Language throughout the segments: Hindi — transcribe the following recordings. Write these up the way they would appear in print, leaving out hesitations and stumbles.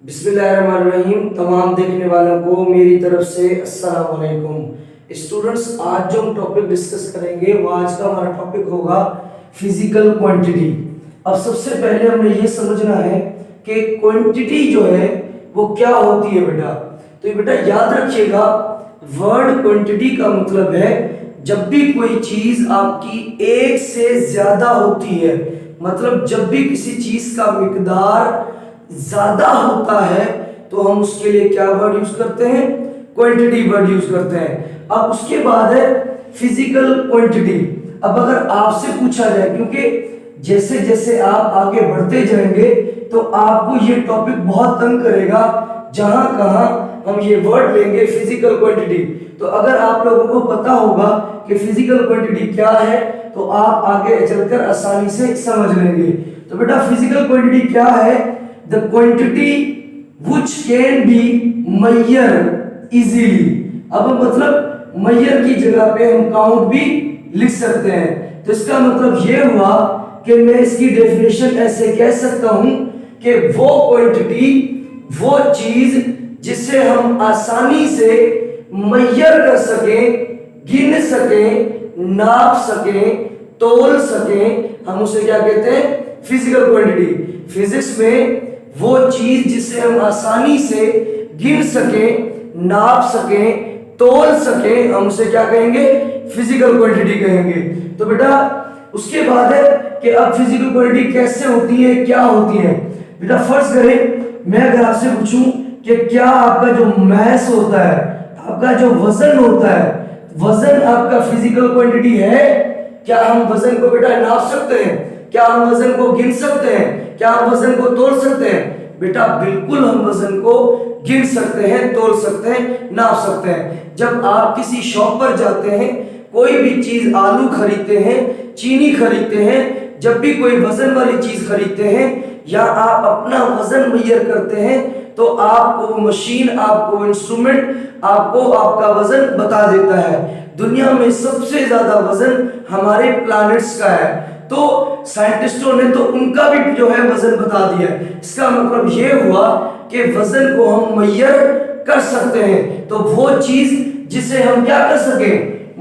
बिस्मिल्लाहिर्रहमानिर्रहीम। तमाम देखने वालों को मेरी तरफ से अस्सलाम वालेकुम। स्टूडेंट्स, आज जो हम टॉपिक डिस्कस करेंगे वो आज का हमारा टॉपिक होगा फिजिकल क्वांटिटी। अब सबसे पहले हमें ये समझना है कि क्वांटिटी जो है वो क्या होती है बेटा। तो ये बेटा याद रखिएगा, वर्ड क्वांटिटी का मतलब है जब भी कोई चीज आपकी एक से ज्यादा होती है, मतलब जब भी किसी चीज का मिकदार ज्यादा होता है तो हम उसके लिए क्या वर्ड यूज करते हैं? क्वांटिटी वर्ड यूज करते हैं। अब उसके बाद है फिजिकल क्वांटिटी। अब अगर आपसे पूछा जाए, क्योंकि जैसे जैसे आप आगे बढ़ते जाएंगे तो आपको ये टॉपिक बहुत तंग करेगा, जहां कहां हम ये वर्ड लेंगे फिजिकल क्वांटिटी। तो अगर आप लोगों को पता होगा कि फिजिकल क्वांटिटी क्या है तो आप आगे चलकर आसानी से समझ लेंगे। तो बेटा फिजिकल क्वांटिटी क्या है? The quantity which can be measured easily। अब मतलब measure की जगह पे हम count भी लिख सकते हैं। तो इसका मतलब ये हुआ कि मैं इसकी डेफिनेशन ऐसे कह सकता हूं कि वो क्वांटिटी, वो चीज जिसे हम आसानी से measure कर सकें, गिन सकें, नाप सकें, तोल सकें, हम उसे क्या कहते हैं? Physical quantity. फिजिक्स में वो चीज जिसे हम आसानी से गिन सकें, नाप सकें, तोल सकें, हम उसे क्या कहेंगे? फिजिकल क्वांटिटी कहेंगे। तो बेटा उसके बाद है कि अब फिजिकल क्वांटिटी कैसे होती है, क्या होती है। बेटा फर्स्ट करें, मैं अगर आपसे पूछूं कि क्या आपका जो मैस होता है, आपका जो वजन होता है, वजन आपका फिजिकल क्वांटिटी है? क्या हम वजन को बेटा नाप सकते हैं? क्या हम वजन को गिन सकते हैं? क्या हम वजन को तोल सकते हैं? बेटा बिल्कुल हम वजन को गिन सकते हैं, तोल सकते हैं, नाप सकते हैं। जब आप किसी शॉप पर जाते हैं, कोई भी चीज, आलू खरीदते हैं, चीनी खरीदते हैं, जब भी कोई वजन वाली चीज खरीदते हैं या आप अपना वजन मेजर करते हैं तो आपको मशीन, आपको इंस्ट्रूमेंट, आपको आपका वजन बता देता है। दुनिया में सबसे ज्यादा वजन हमारे प्लैनेट्स का है, तो साइंटिस्टों ने तो उनका भी जो है वजन बता दिया। इसका मतलब ये हुआ कि वजन को हम मेजर कर सकते हैं। तो वो चीज जिसे हम क्या कर सके?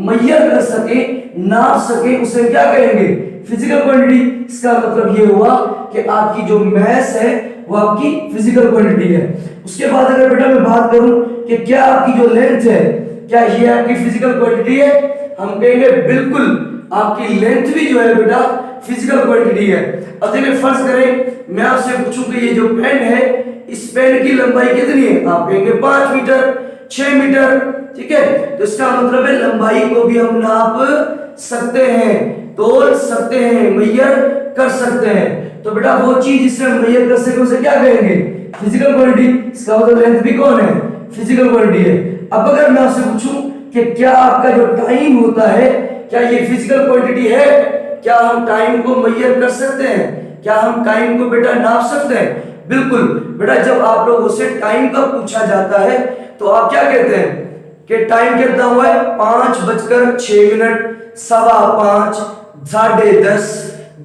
मेजर कर सके, नाप सके, उसे क्या कहेंगे? Physical quantity. इसका मतलब ये हुआ कि आपकी जो मैस है वो आपकी फिजिकल क्वांटिटी है। उसके बाद अगर बेटा मैं बात करूं कि क्या आपकी जो लेंथ है, क्या ये आपकी फिजिकल क्वांटिटी है? हम कहेंगे बिल्कुल, आपकी लेंथ भी जो है बेटा फिजिकल क्वांटिटी है। अब देखिए फर्ज करें मैं आपसे पूछूं कि ये जो पेन है, इस पेन की लंबाई कितनी है? आप कहेंगे 5 मीटर, 6 मीटर, ठीक है। तो इसका मतलब है लंबाई को भी हम नाप सकते हैं, तोल सकते हैं, मेजर कर सकते हैं। तो बेटा वो चीज जिसे हम मेजर कर सके उसे क्या कहेंगे? Physical quantity. इसका मतलब लेंथ भी कौन है? फिजिकल क्वांटिटी है। अब अगर मैं आपसे पूछूं कि क्या आपका जो टाइम होता है, क्या ये फिजिकल क्वांटिटी है? क्या हम टाइम को मेजर कर सकते हैं? क्या हम टाइम को बेटा नाप सकते हैं? बिल्कुल बेटा, जब आप लोगों से टाइम का पूछा जाता है तो आप क्या कहते हैं कि टाइम कितना हुआ है? 5:06, 5:15, 10:30,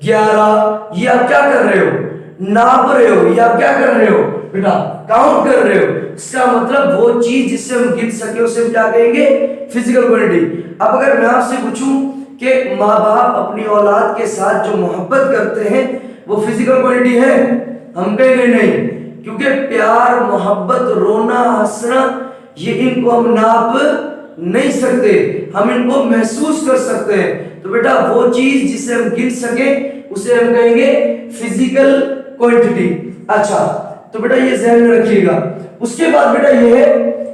11। ये आप क्या कर रहे हो? नाप रहे हो। या क्या कर रहे हो बेटा? काउंट कर रहे हो। इसका मतलब वो चीज जिससे हम गिन सके उसे हम क्या कहेंगे? Physical quantity. अब अगर मैं आपसे पूछूं कि माँ बाप अपनी औलाद के साथ जो मोहब्बत करते हैं वो फिजिकल क्वांटिटी है? हम कहेंगे नहीं, क्योंकि प्यार, मोहब्बत, रोना, हंसना, ये इनको हम नाप नहीं सकते, हम इनको महसूस कर सकते हैं। तो बेटा वो चीज जिसे हम गिन सके उसे हम कहेंगे फिजिकल क्वांटिटी। अच्छा, तो बेटा ये ध्यान में रखिएगा। उसके बाद बेटा ये है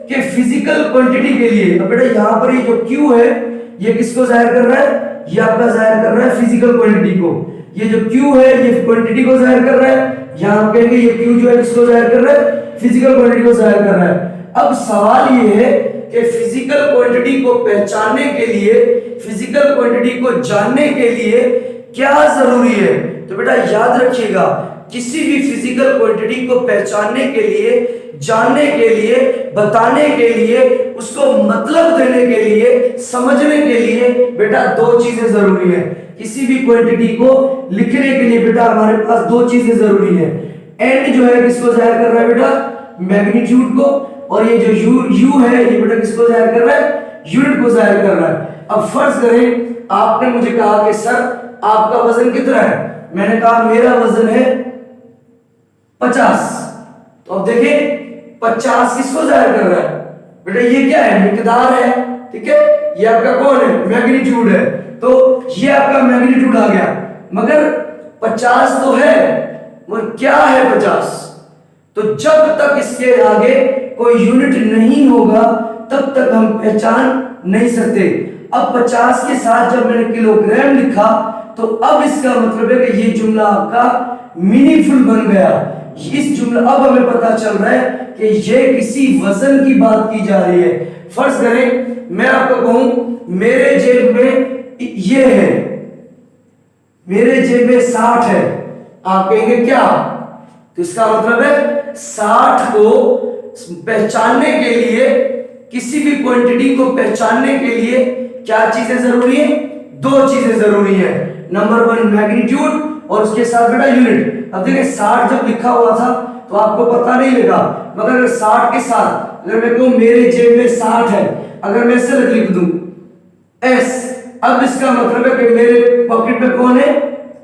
कि फिजिकल क्वांटिटी के लिए, अब बेटा यहाँ पर ये जो Q है ये किसको जाहिर कर रहा है? ये आपका जाहिर कर रहा है फिजिकल क्वांटिटी को। ये जो Q है ये क्वांटिटी को जाहिर कर रहा है। यहां हम कहेंगे ये Q जो है किसको जाहिर कर रहा है? फिजिकल क्वांटिटी को जाहिर कर रहा है। अब सवाल ये है कि फिजिकल क्वांटिटी को पहचानने के लिए, फिजिकल क्वांटिटी को जानने के लिए क्या जरूरी है? तो बेटा याद रखिएगा, किसी भी फिजिकल क्वांटिटी को पहचानने के लिए, जानने के लिए, बताने के लिए, उसको मतलब देने के लिए, समझने के लिए बेटा दो चीजें जरूरी है। किसी भी क्वांटिटी को लिखने के लिए बेटा हमारे पास दो चीजें जरूरी है। एन जो है किसको जाहिर कर रहा है बेटा, मैग्नीट्यूड को, और ये जो यू है ये बेटा किसको जाहिर कर रहा है, यूनिट को जाहिर कर रहा है। अब फर्ज करें आपने मुझे कहा कि सर आपका वजन कितना है, मैंने कहा मेरा वजन है 50। तो अब देखें 50 किसको जाहिर कर रहा है बेटा, ये क्या है, मिकदार है, ठीक है, ये आपका कौन है, मैग्नीट्यूड है, तो ये आपका मैग्नीट्यूड आ गया। मगर 50 तो है, मगर क्या है 50, तो जब तक इसके आगे कोई यूनिट नहीं होगा तब तक हम पहचान नहीं सकते। अब 50 के साथ जब मैंने किलोग्राम लिखा तो अब इसका मतलब है कि ये जुमला आपका मीनिंगफुल बन गया। इस जुमला अब हमें पता चल रहा है कि ये किसी वजन की बात की जा रही है। फर्ज करें मैं आपको कहूं मेरे जेब में ये है, मेरे जेब में 60 है, आप कहेंगे क्या, तो इसका मतलब है 60 को पहचानने के लिए, किसी भी क्वांटिटी को पहचानने के लिए क्या चीजें जरूरी है, दो चीजें जरूरी है, नंबर 1 मैग्नीट्यूड और उसके साथ बेटा यूनिट। अब देखिए 60 जब लिखा हुआ था तो आपको पता नहीं लगा, मगर 60 के साथ अगर मैं कहूं मेरे जेब में 60 है, अगर मैं ऐसे लिख दूं एस, अब इसका मतलब है कि मेरे पॉकेट में कौन है,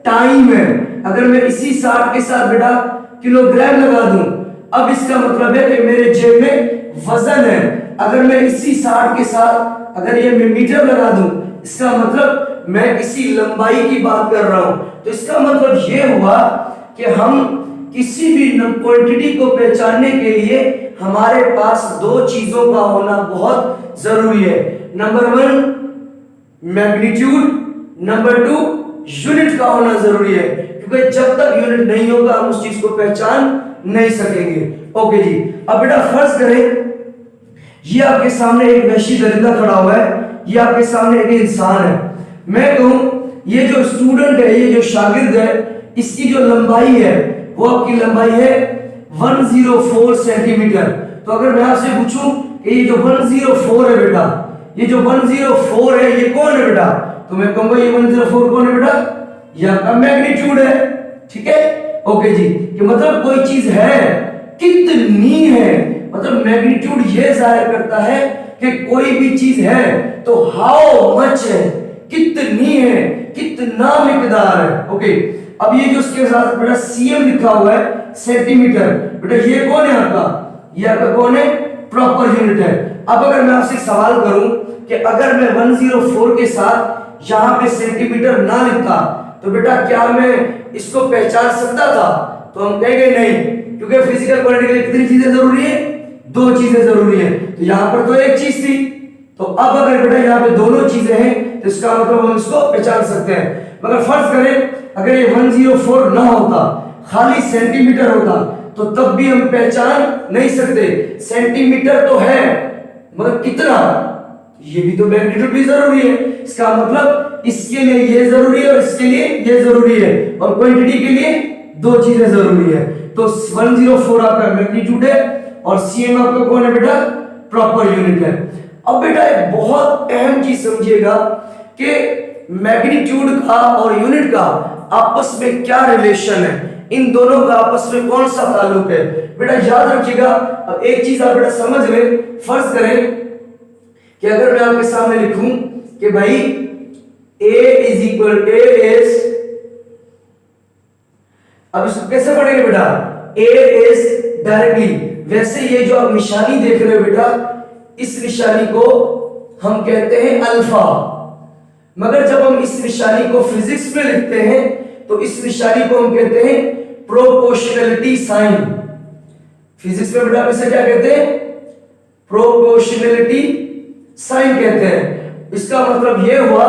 टाइम है। अगर मैं इसी 60 के साथ बेटा किलोग्राम लगा दूं, अब इसका मतलब है कि मेरे जेब में वजन है। अगर मैं इसी 60 के साथ अगर ये मैं मीटर लगा दूं, इसका मतलब मैं किसी लंबाई की बात कर रहा हूं। तो इसका मतलब ये हुआ कि हम किसी भी क्वांटिटी को पहचानने के लिए हमारे पास दो चीजों का होना बहुत जरूरी है, नंबर 1 मैग्नीट्यूड, नंबर 2 यूनिट का होना जरूरी है, क्योंकि जब तक यूनिट नहीं होगा हम उस चीज को पहचान नहीं सकेंगे। ओके जी, अब बेटा फर्ज करें ये आपके सामने एक वहशी दरिंदा खड़ा हुआ है, ये आपके सामने एक इंसान है। मैं कहूं ये जो स्टूडेंट है, ये जो शागिर्द है, इसकी जो लंबाई है वो आपकी लंबाई है 104 सेंटीमीटर। तो अगर मैं आपसे पूछूं कि ये जो 104 है बेटा, ये जो 104 है ये कौन है बेटा, तो मैं कहूंगा ये 104 कौन है बेटा, ये आपका मैग्नीट्यूड है, ठीक है। ओके जी, कि मतलब कोई चीज है कितनी है, मतलब मैग्नीट्यूड ये जाहिर करता है कि कोई भी चीज है तो हाउ मच है, कितनी है, कितना मिकदार है। ओके, अब ये जो उसके साथ बेटा सीएम लिखा हुआ है सेंटीमीटर, बेटा ये कौन है आपका, ये आपका कौन है, प्रॉपर यूनिट है। अब अगर मैं आपसे सवाल करूं कि अगर मैं 104 के साथ यहां पे सेंटीमीटर ना लिखता तो बेटा क्या मैं इसको पहचान सकता था, तो हम कहेंगे नहीं, क्योंकि फिजिकल क्वांटिटी के लिए कितनी चीजें जरूरी है, दो चीजें जरूरी है। तो यहां पर तो एक चीज थी, तो अब अगर बेटा यहाँ पे दोनों चीजें हैं तो इसका मतलब हम इसको पहचान सकते हैं। मगर फर्ज करें अगर ये 104 ना होता, खाली सेंटीमीटर होता, तो तब भी हम पहचान नहीं सकते। सेंटीमीटर तो है मगर कितना, ये भी तो मैग्नीट्यूड भी जरूरी है। इसका मतलब इसके लिए ये जरूरी है और इसके लिए ये जरूरी है, और क्वांटिटी के लिए दो चीजें जरूरी है। तो 104 आपका मैग्नीट्यूड है और सीएम आपका कौन है बेटा, प्रॉपर यूनिट है। अब बेटा एक बहुत अहम चीज समझिएगा कि मैग्नीट्यूड का और यूनिट का आपस में क्या रिलेशन है, इन दोनों का आपस में कौन सा ताल्लुक है, बेटा याद रखिएगा। अब एक चीज आप बेटा समझ लें, फर्ज करें कि अगर मैं आपके सामने लिखूं कि भाई A is, अब इसको कैसे पढ़ेंगे बेटा, A is डायरेक्टली, वैसे ये जो आप निशानी देख रहे हो बेटा, इस निशानी को हम कहते हैं अल्फा। मगर जब हम इस निशानी को फिजिक्स में लिखते हैं तो इस निशानी को हम कहते हैं प्रोपोर्शनलिटी साइन। फिजिक्स में बेटा इसे क्या कहते हैं, प्रोपोर्शनलिटी साइन कहते हैं। इसका मतलब यह हुआ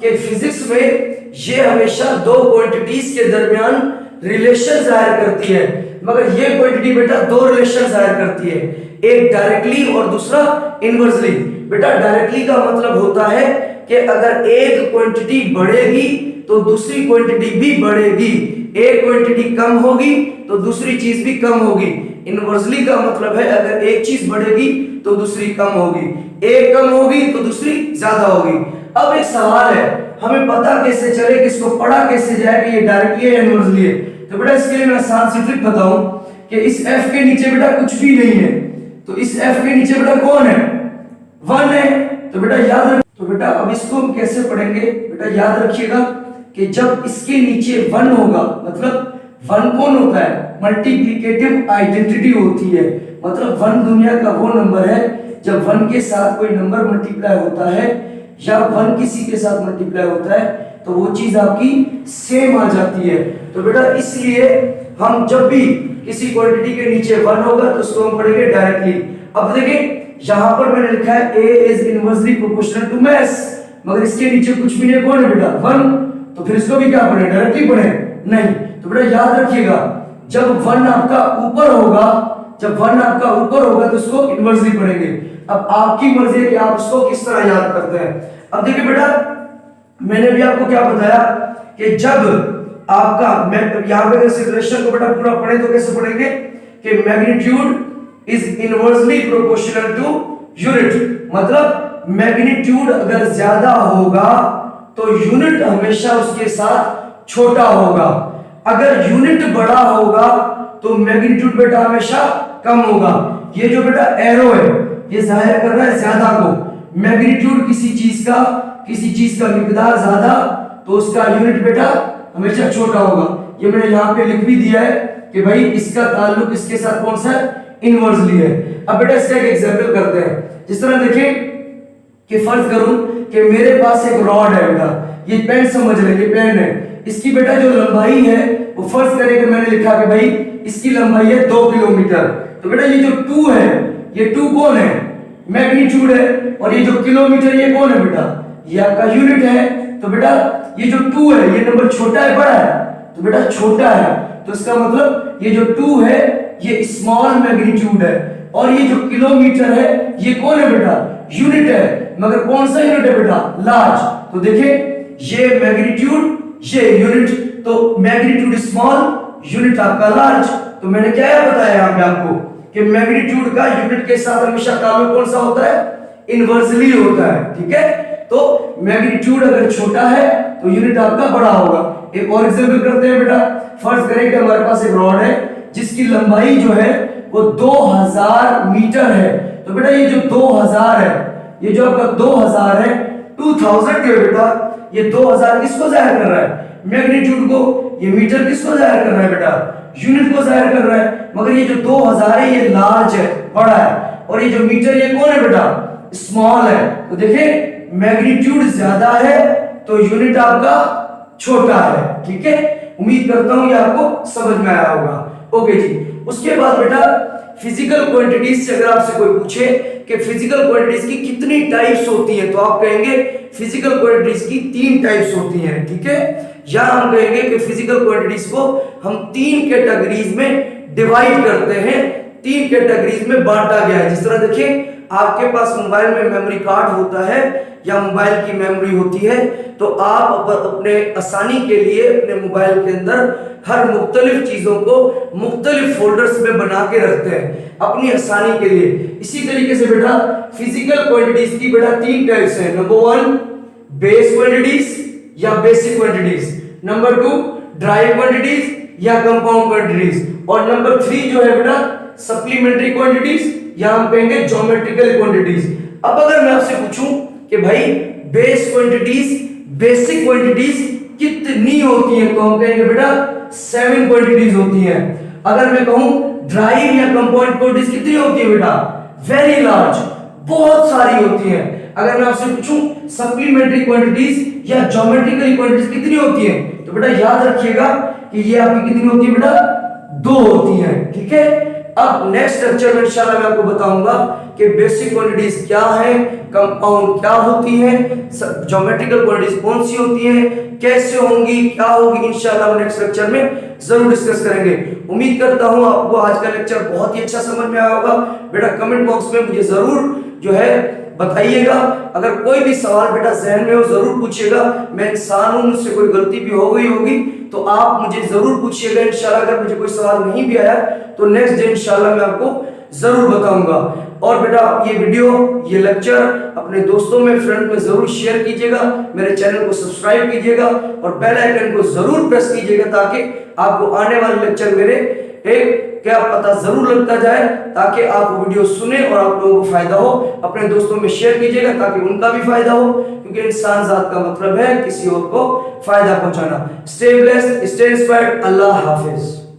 कि फिजिक्स में ये हमेशा दो क्वांटिटीज के दरमियान रिलेशन जाहिर करती है, मगर ये क्वांटिटी बेटा दो रिलेशन जाहिर करती है, एक डायरेक्टली और दूसरा इनवर्सली। बेटा डायरेक्टली का मतलब होता है कि अगर एक क्वांटिटी बढ़ेगी तो दूसरी क्वांटिटी भी बढ़ेगी, एक क्वांटिटी कम होगी तो दूसरी चीज भी कम होगी। इनवर्सली का मतलब है अगर एक चीज बढ़ेगी तो दूसरी कम होगी, एक कम होगी तो दूसरी ज्यादा होगी। अब एक सवाल है, हमें पता कैसे चले कि इसको पढ़ा कैसे जाए कि ये डायरेक्टली है इनवर्सली है, तो बेटा इसके लिए मैं आसान सी ट्रिक बताऊं कि इस f के नीचे बेटा कुछ भी नहीं है, तो इस f के नीचे बेटा कौन है, 1 है। तो बेटा याद रख, तो बेटा अब इसको हम कैसे पढ़ेंगे, बेटा याद रखिएगा कि जब इसके नीचे 1 होगा, मतलब 1 कौन होता है, मल्टीप्लिकेटिव आइडेंटिटी होती है, मतलब 1 दुनिया का वो नंबर है जब 1 के साथ कोई नंबर मल्टीप्लाई होता है या 1 किसी के साथ मल्टीप्लाई होता है तो वो चीज आपकी सेम आ जाती है। तो बेटा इसलिए हम जब भी किसी क्वांटिटी के नीचे 1 होगा तो उसको हम पढ़ेंगे डायरेक्टली। अब देखिए यहां पर मैंने लिखा है a is inversely proportional to mass, मगर इसके नीचे कुछ भी नहीं, कौन है बेटा 1, तो फिर इसको भी क्या पढ़े, डायरेक्टली पढ़े नहीं। तो बेटा याद रखिएगा जब 1 आपका ऊपर होगा, जब 1 आपका ऊपर होगा तो उसको इनवर्सली पढ़ेंगे। अब आपकी मर्जी है कि आप इसको किस तरह याद करते हैं। अब देखिए बेटा मैंने भी आपको क्या बताया कि जब आपका, मैं यहां पे सिचुएशन को बेटा पूरा पढ़े तो कैसे पढ़ेंगे कि magnitude is inversely proportional to unit, मतलब मैग्नीट्यूड अगर ज्यादा होगा तो यूनिट हमेशा उसके साथ छोटा होगा, अगर यूनिट बड़ा होगा तो मैग्नीट्यूड बेटा हमेशा कम होगा। ये जो बेटा एरो है ये जाहिर कर रहा है ज्यादा को, मैग्नीट्यूड किसी चीज का मिकदार ज्यादा तो उसका यूनिट बेटा हमेशा छोटा होगा। ये मैंने यहाँ पे लिख भी दिया है कि भाई इसका ताल्लुक इसके साथ कौन सा है, इनवर्सली है। अब बेटा इसका एक एग्जांपल करते हैं, जिस तरह देखिए कि फर्ज करूं कि मेरे पास एक रॉड है बेटा, ये पेन समझ रहे, ये पेन है, इसकी बेटा जो लंबाई है वो फर्ज करें कि मैंने लिखा कि भाई इसकी लंबाई है 2 किलोमीटर, तो बेटा ये जो 2 है, ये 2 कौन है, मैग्नीट्यूड है, और ये जो किलोमीटर ये कौन है बेटा, ये आपका यूनिट है। तो बेटा ये जो 2 है ये नंबर छोटा है बड़ा है, तो बेटा छोटा है, तो इसका मतलब ये जो 2 है ये स्मॉल मैग्नीट्यूड है, और ये जो किलोमीटर है ये कौन है बेटा, यूनिट है, मगर कौन सा यूनिट है बेटा, लार्ज। तो देखिए ये मैग्नीट्यूड ये यूनिट, तो मैग्नीट्यूड स्मॉल यूनिट आपका लार्ज। तो मैंने क्या बताया यहाँ पे आपको कि मैग्नीट्यूड का यूनिट के साथ हमेशा ताल्लुक कौन सा होता है, इनवर्सली होता है, ठीक है। तो मैग्नीट्यूड अगर छोटा है तो यूनिट आपका बड़ा होगा। एक और एग्जांपल करते हैं बेटा, फर्ज करें कि हमारे पास एक रॉड है जिसकी लंबाई जो है वो 2000 मीटर है, तो बेटा ये जो 2000 है, ये जो आपका 2000 है, 2000 के बेटा ये 2000 किसको जाहिर कर रहा है, मैग्नीट्यूड को, ये मीटर किसको जाहिर कर रहा है बेटा, यूनिट को जाहिर कर रहा है, मगर ये जो 2000 है ये लार्ज है, बड़ा है, और ये जो मीटर ये कौन है बेटा, स्मॉल है। तो देखिए मैग्नीट्यूड ज्यादा है तो यूनिट आपका छोटा है, ठीक है। उम्मीद करता हूं ये आपको समझ में आया होगा। ओके जी, उसके बाद बेटा फिजिकल क्वांटिटीज से अगर आपसे कोई पूछे कि फिजिकल क्वांटिटीज की कितनी टाइप्स होती हैं तो आप कहेंगे फिजिकल क्वांटिटीज की 3 टाइप्स होती हैं, ठीक है। या हम कहेंगे कि फिजिकल क्वांटिटीज को हम 3 कैटेगरीज में डिवाइड करते हैं, 3 कैटेगरीज में बांटा गया है। जिस तरह देखिए आपके पास मोबाइल में मेमोरी कार्ड होता है या मोबाइल की मेमोरी होती है, तो आप अपने आसानी के लिए अपने मोबाइल के अंदर हर मुख्तलिफ चीजों को मुख्तलिफ फोल्डर्स में बना के रखते हैं अपनी आसानी के लिए। इसी तरीके से बेटा फिजिकल क्वांटिटीज की बेटा 3 टाइप्स हैं। नंबर 1 बेस क्वांटिटीज या basic quantities, number 2 dry quantities या कंपाउंड क्वांटिटीज, और नंबर 3 जो है बेटा सप्लीमेंट्री क्वांटिटीज या हम कहेंगे ज्योमेट्रिकल क्वांटिटीज। अब अगर मैं आपसे पूछूं कि भाई बेस क्वांटिटीज बेसिक क्वांटिटीज कितनी होती है, तो हम कहेंगे बेटा 7 क्वांटिटीज होती हैं। अगर मैं कहूं ड्राई या कंपाउंड क्वांटिटीज कितनी होती है बेटा, वेरी लार्ज, बहुत सारी होती हैं। अगर मैं आपसे पूछूं सप्लीमेंट्री क्वांटिटीज या ज्योमेट्रिकल क्वांटिटीज कितनी होती हैं, तो बेटा याद रखिएगा कि ये आपकी कितनी होती है बेटा, 2 होती हैं, ठीक है। अब नेक्स्ट लेक्चर में इंशाल्लाह मैं आपको बताऊंगा कि बेसिक क्वांटिटीज क्या है, कंपाउंड क्या होती है, ज्योमेट्रिकल क्वांटिटीज कौन सी होती हैं, कैसे होंगी, क्या होगी, इंशाल्लाह नेक्स्ट लेक्चर में जरूर डिस्कस करेंगे। उम्मीद करता हूं आपको आज का लेक्चर बहुत ही अच्छा समझ में आया होगा। बेटा कमेंट बॉक्स में मुझे जरूर जो है बताइएगा, अगर कोई भी सवाल बेटा जहन में हो जरूर पूछिएगा। मैं इंसान हूं, मुझसे कोई गलती भी हो गई होगी तो आप मुझे जरूर पूछिएगा इंशाल्लाह। अगर मुझे कोई सवाल नहीं भी आया तो नेक्स्ट डे इंशाल्लाह मैं आपको जरूर बताऊंगा। और बेटा ये वीडियो, ये लेक्चर अपने दोस्तों में, फ्रेंड में जरूर शेयर कीजिएगा, मेरे चैनल को सब्सक्राइब कीजिएगा और बेल आइकन को जरूर प्रेस कीजिएगा ताकि आपको आने वाले लेक्चर मेरे एक क्या पता जरूर लगता जाए, ताकि आप वीडियो सुने और आप लोगों को फायदा हो। अपने दोस्तों में शेयर कीजिएगा ताकि उनका भी फायदा हो, क्योंकि इंसान जात का मतलब है किसी और को फायदा पहुंचाना। Stay blessed, stay inspired. अल्लाह हाफिज।